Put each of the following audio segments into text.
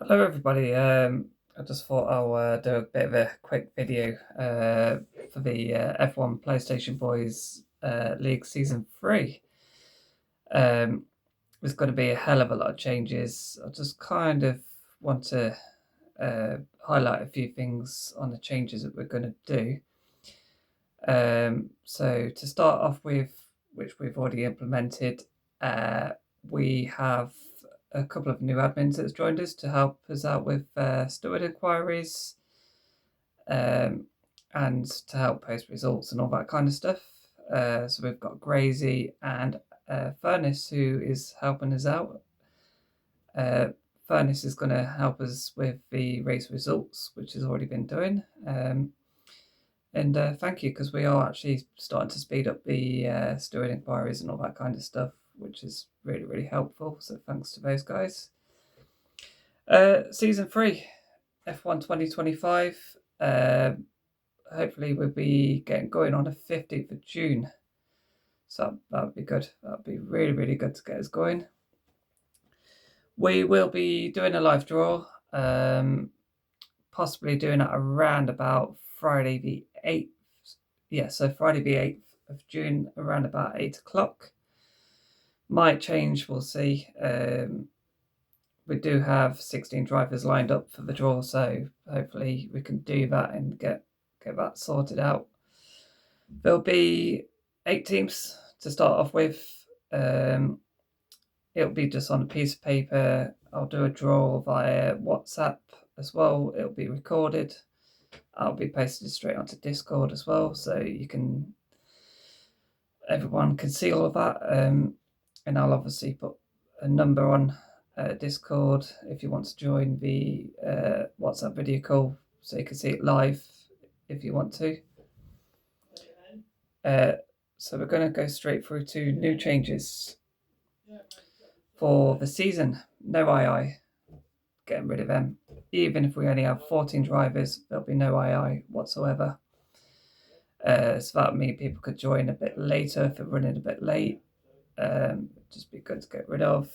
Hello everybody. I just thought I'll do a bit of a quick video for the F1 PlayStation Boys League Season 3. Um, there's going to be a hell of a lot of changes. I just kind of want to highlight a few things on the changes that we're going to do. So to start off with, which we've already implemented, we have a couple of new admins that's joined us to help us out with steward inquiries and to help post results and all that kind of stuff. So we've got Grazy and Furnace who is helping us out. Furnace is going to help us with the race results, which has already been doing. And thank you, because we are actually starting to speed up the steward inquiries and all that kind of stuff, which is really, really helpful. So thanks to those guys. Season 3, F1 2025. Hopefully we'll be getting going on the 15th of June. So that would be good. That would be really, really good to get us going. We will be doing a live draw, possibly doing it around about Friday the 8th. Yeah, so Friday the 8th of June around about 8 o'clock. Might change, we'll see. We do have 16 drivers lined up for the draw, so hopefully we can do that and get that sorted out. There'll be 8 teams to start off with. It'll be just on a piece of paper. I'll do a draw via WhatsApp as well. It'll be recorded. I'll be posted straight onto Discord as well, so everyone can see all of that. And I'll obviously put a number on Discord if you want to join the WhatsApp video call, so you can see it live if you want to. So we're going to go straight through to new changes for the season. No II, getting rid of them. Even if we only have 14 drivers, there'll be no II whatsoever. So that means people could join a bit later if they're running a bit late. Just be good to get rid of.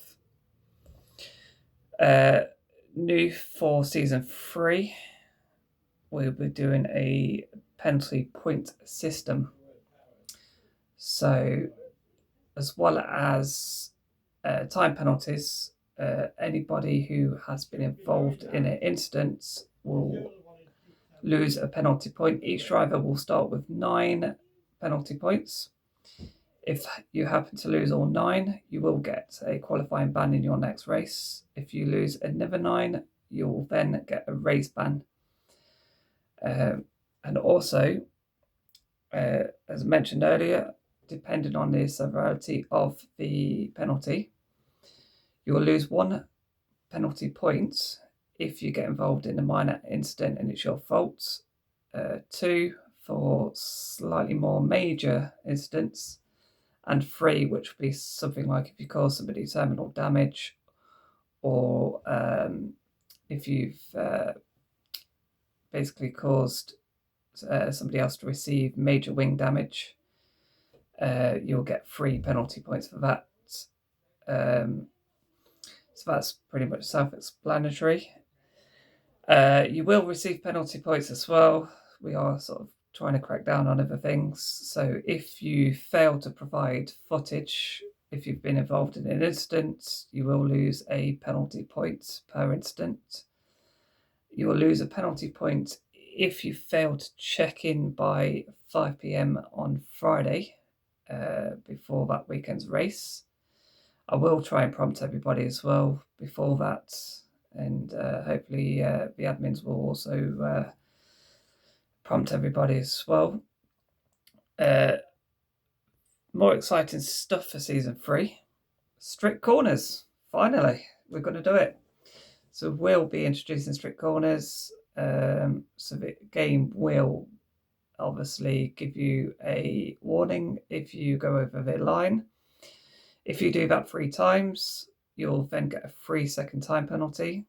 New for season 3, we'll be doing a penalty point system. So, as well as time penalties, anybody who has been involved in an incident will lose a penalty point. Each driver will start with 9 penalty points. If you happen to lose all 9, you will get a qualifying ban in your next race. If you lose another 9, you'll then get a race ban. And also, as mentioned earlier, depending on the severity of the penalty, you will lose 1 penalty point if you get involved in a minor incident and it's your fault. 2 for slightly more major incidents, and 3, which would be something like if you cause somebody terminal damage, or if you've basically caused somebody else to receive major wing damage, you'll get 3 penalty points for that. So that's pretty much self-explanatory. You will receive penalty points as well. We are sort of trying to crack down on other things. So if you fail to provide footage, if you've been involved in an incident, you will lose a penalty point per incident. You will lose a penalty point if you fail to check in by 5 p.m. on Friday before that weekend's race. I will try and prompt everybody as well before that, and hopefully the admins will also prompt everybody as well. More exciting stuff for season 3. Strict corners. Finally, we're going to do it. So we'll be introducing strict corners. So the game will obviously give you a warning if you go over the line. If you do that 3 times, you'll then get a 3-second time penalty.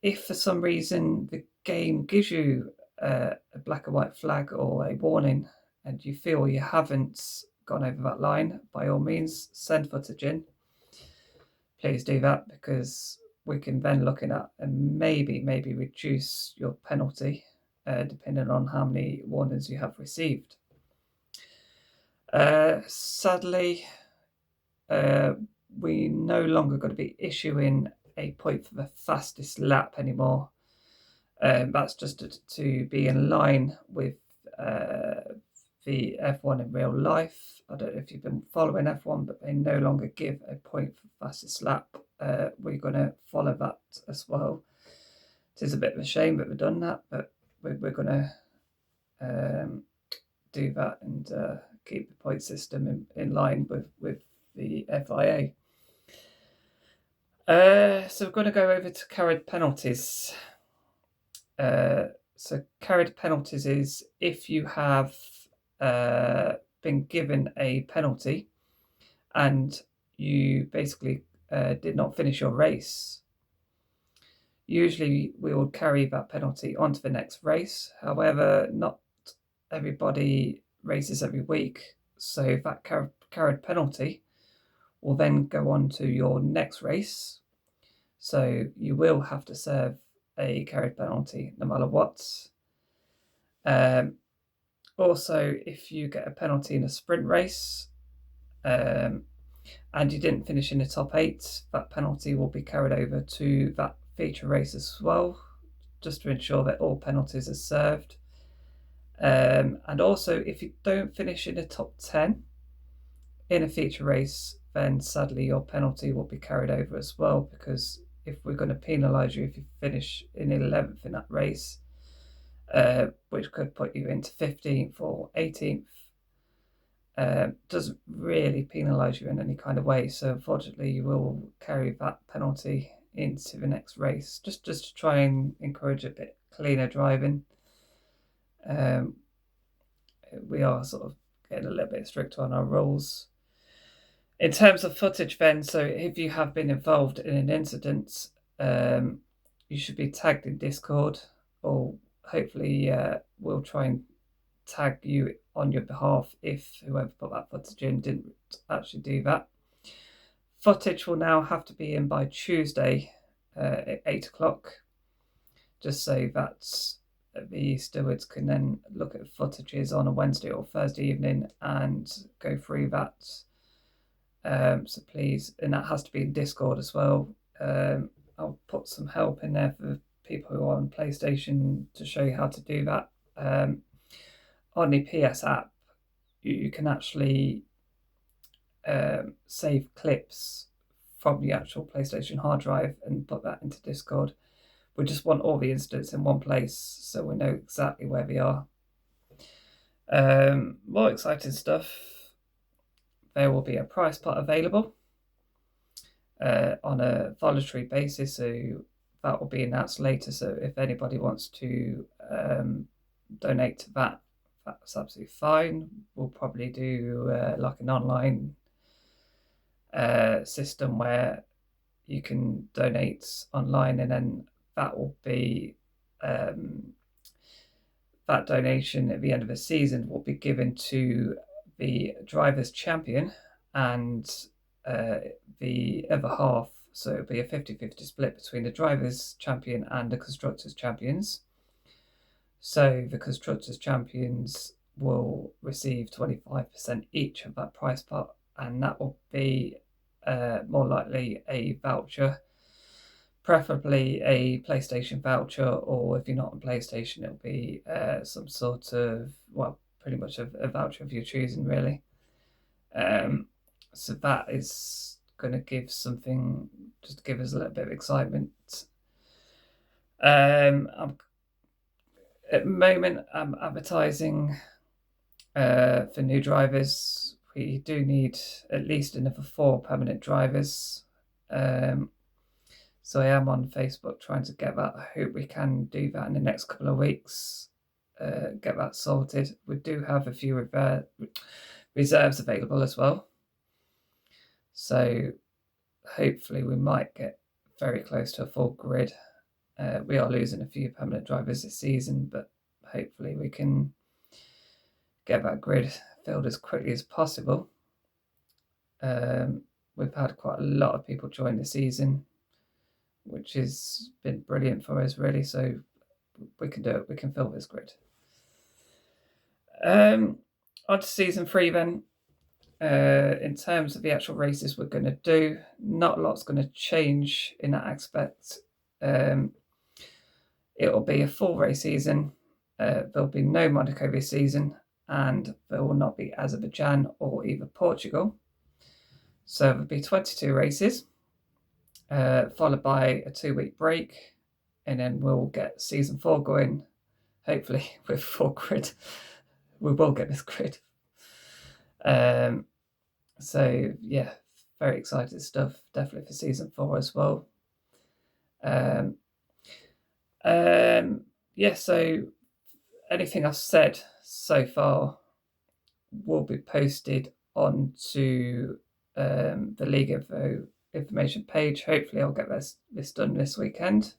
If for some reason the game gives you a black and white flag or a warning and you feel you haven't gone over that line, by all means, send footage in. Please do that, because we can then look at and maybe reduce your penalty depending on how many warnings you have received. Sadly, we're no longer going to be issuing a point for the fastest lap anymore. That's just to be in line with the F1 in real life. I don't know if you've been following F1, but they no longer give a point for fastest lap. We're going to follow that as well. It is a bit of a shame that we've done that, but we're going to do that and keep the point system in line with the FIA. So we're going to go over to carried penalties. So carried penalties is if you have been given a penalty and you basically did not finish your race. Usually we will carry that penalty onto the next race. However, not everybody races every week. So that carried penalty will then go on to your next race. So you will have to serve a carried penalty no matter what. Also, if you get a penalty in a sprint race and you didn't finish in the top 8, that penalty will be carried over to that feature race as well, just to ensure that all penalties are served. And also, if you don't finish in the top 10 in a feature race, then sadly your penalty will be carried over as well, because if we're going to penalise you if you finish in 11th in that race, which could put you into 15th or 18th, doesn't really penalise you in any kind of way. So unfortunately you will carry that penalty into the next race, just to try and encourage a bit cleaner driving. We are sort of getting a little bit stricter on our rules. In terms of footage then, so if you have been involved in an incident, you should be tagged in Discord, or hopefully we'll try and tag you on your behalf if whoever put that footage in didn't actually do that. Footage will now have to be in by Tuesday at 8 o'clock, just so that the stewards can then look at footages on a Wednesday or Thursday evening and go through that. So please, and that has to be in Discord as well. I'll put some help in there for people who are on PlayStation to show you how to do that. On the PS app, you can actually save clips from the actual PlayStation hard drive and put that into Discord. We just want all the incidents in one place so we know exactly where they are. More exciting stuff. There will be a prize pot available on a voluntary basis, so that will be announced later. So if anybody wants to donate to that, that's absolutely fine. We'll probably do like an online system where you can donate online, and then that will be that donation at the end of the season will be given to the drivers' champion and the other half. So it'll be a 50-50 split between the drivers' champion and the constructors' champions. So the constructors' champions will receive 25% each of that prize pot, and that will be more likely a voucher, preferably a PlayStation voucher, or if you're not on PlayStation, it'll be some sort of, well, pretty much a voucher of your choosing, really. So that is going to give something, just to give us a little bit of excitement. At the moment, I'm advertising for new drivers. We do need at least another 4 permanent drivers. So I am on Facebook trying to get that. I hope we can do that in the next couple of weeks, get that sorted. We do have a few reserves available as well. So hopefully we might get very close to a full grid. We are losing a few permanent drivers this season, but hopefully we can get that grid filled as quickly as possible. We've had quite a lot of people join the season, which has been brilliant for us, really. So we can do it. We can fill this grid. On to season 3 then. In terms of the actual races we're going to do, not a lot's going to change in that aspect. It'll be a full race season. There'll be no Monaco this season, and there will not be Azerbaijan or either Portugal. So there'll be 22 races, followed by a 2-week break, and then we'll get season 4 going, hopefully with full grid. We will get this grid. So yeah, very excited stuff, definitely for season 4 as well. Yeah, so anything I've said so far will be posted onto the League Info information page. Hopefully I'll get this done this weekend.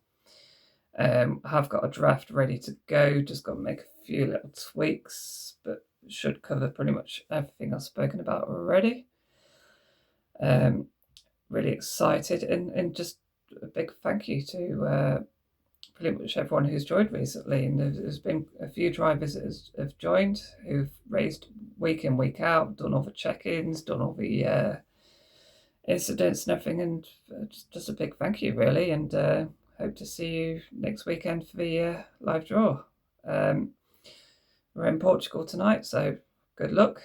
I have got a draft ready to go, just got to make a few little tweaks, but should cover pretty much everything I've spoken about already. Really excited, and just a big thank you to pretty much everyone who's joined recently. And there's been a few drivers that have joined who've raced week in, week out, done all the check-ins, done all the incidents and everything, and just a big thank you, really. And hope to see you next weekend for the live draw. We're in Portugal tonight, so good luck.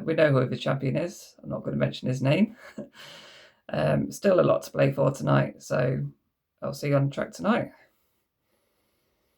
We know who the champion is. I'm not going to mention his name. Still a lot to play for tonight, so I'll see you on track tonight.